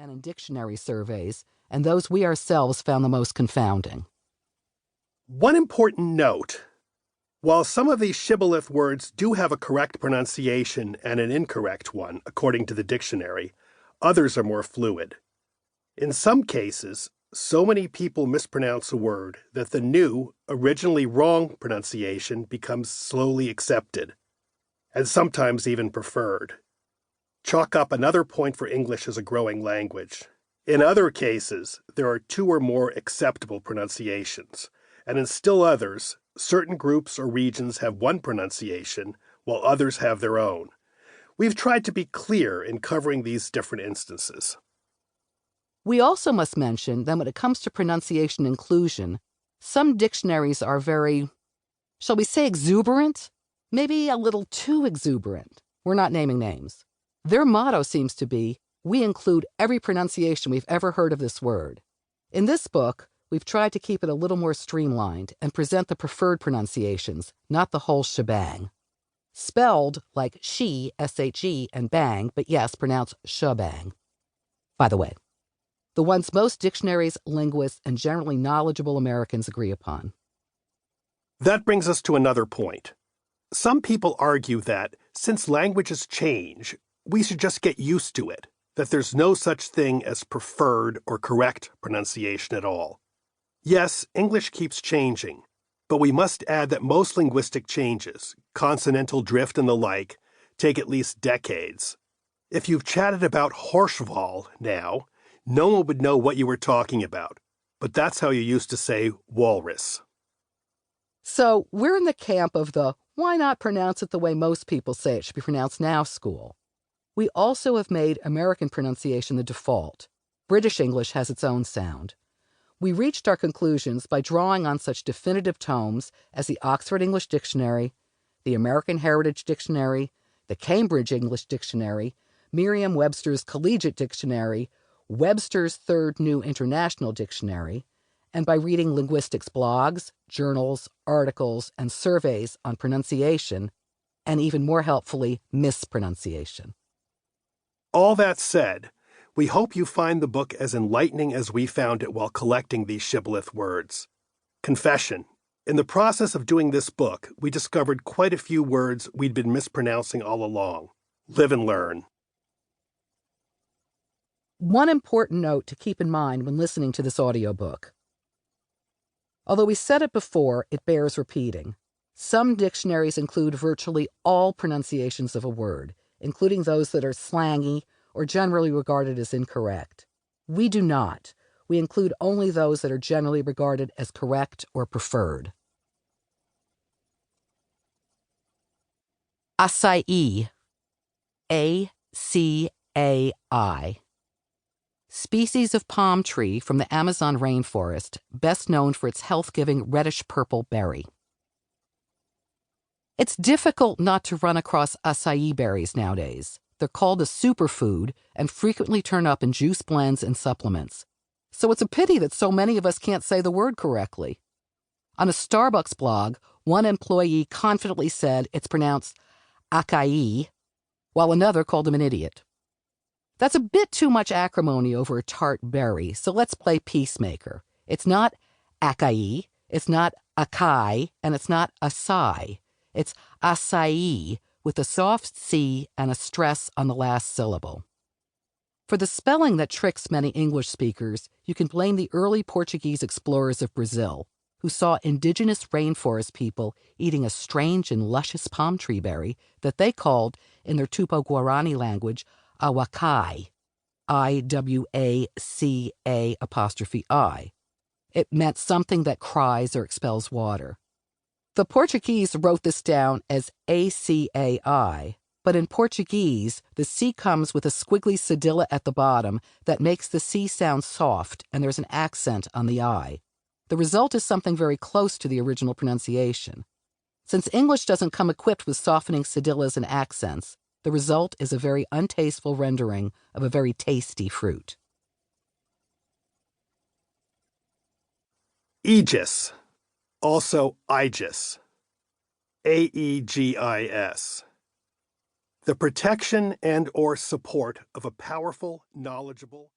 and in dictionary surveys, and those we ourselves found the most confounding. One important note. While some of these shibboleth words do have a correct pronunciation and an incorrect one, according to the dictionary, others are more fluid. In some cases, so many people mispronounce a word that the new, originally wrong pronunciation becomes slowly accepted, and sometimes even preferred. Chalk up another point for English as a growing language. In other cases, there are two or more acceptable pronunciations, and in still others, certain groups or regions have one pronunciation, while others have their own. We've tried to be clear in covering these different instances. We also must mention that when it comes to pronunciation inclusion, some dictionaries are very, shall we say, exuberant? Maybe a little too exuberant. We're not naming names. Their motto seems to be, we include every pronunciation we've ever heard of this word. In this book, we've tried to keep it a little more streamlined and present the preferred pronunciations, not the whole shebang. Spelled like she, S-H-E, and bang, but yes, pronounced shebang. By the way, the ones most dictionaries, linguists, and generally knowledgeable Americans agree upon. That brings us to another point. Some people argue that, since languages change, we should just get used to it, that there's no such thing as preferred or correct pronunciation at all. Yes, English keeps changing, but we must add that most linguistic changes, consonantal drift and the like, take at least decades. If you've chatted about Horschwall now, no one would know what you were talking about, but that's how you used to say walrus. So we're in the camp of the why not pronounce it the way most people say it should be pronounced now school. We also have made American pronunciation the default. British English has its own sound. We reached our conclusions by drawing on such definitive tomes as the Oxford English Dictionary, the American Heritage Dictionary, the Cambridge English Dictionary, Merriam-Webster's Collegiate Dictionary, Webster's Third New International Dictionary, and by reading linguistics blogs, journals, articles, and surveys on pronunciation, and even more helpfully, mispronunciation. All that said, we hope you find the book as enlightening as we found it while collecting these shibboleth words. Confession. In the process of doing this book, we discovered quite a few words we'd been mispronouncing all along. Live and learn. One important note to keep in mind when listening to this audiobook. Although we said it before, it bears repeating. Some dictionaries include virtually all pronunciations of a word, including those that are slangy or generally regarded as incorrect. We do not. We include only those that are generally regarded as correct or preferred. Acai. A-C-A-I. Species of palm tree from the Amazon rainforest, best known for its health-giving reddish-purple berry. It's difficult not to run across acai berries nowadays. They're called a superfood and frequently turn up in juice blends and supplements. So it's a pity that so many of us can't say the word correctly. On a Starbucks blog, one employee confidently said it's pronounced acai, while another called him an idiot. That's a bit too much acrimony over a tart berry, so let's play peacemaker. It's not acai, it's not acai, and it's not acai. It's acai with a soft C and a stress on the last syllable. For the spelling that tricks many English speakers, you can blame the early Portuguese explorers of Brazil, who saw indigenous rainforest people eating a strange and luscious palm tree berry that they called, in their Tupo-Guarani language, awacai, I-W-A-C-A'. It meant something that cries or expels water. The Portuguese wrote this down as A-C-A-I, but in Portuguese, the C comes with a squiggly cedilla at the bottom that makes the C sound soft, and there's an accent on the I. The result is something very close to the original pronunciation. Since English doesn't come equipped with softening cedillas and accents, the result is a very untasteful rendering of a very tasty fruit. Aegis, also Aegis, A-E-G-I-S. The protection and or support of a powerful, knowledgeable,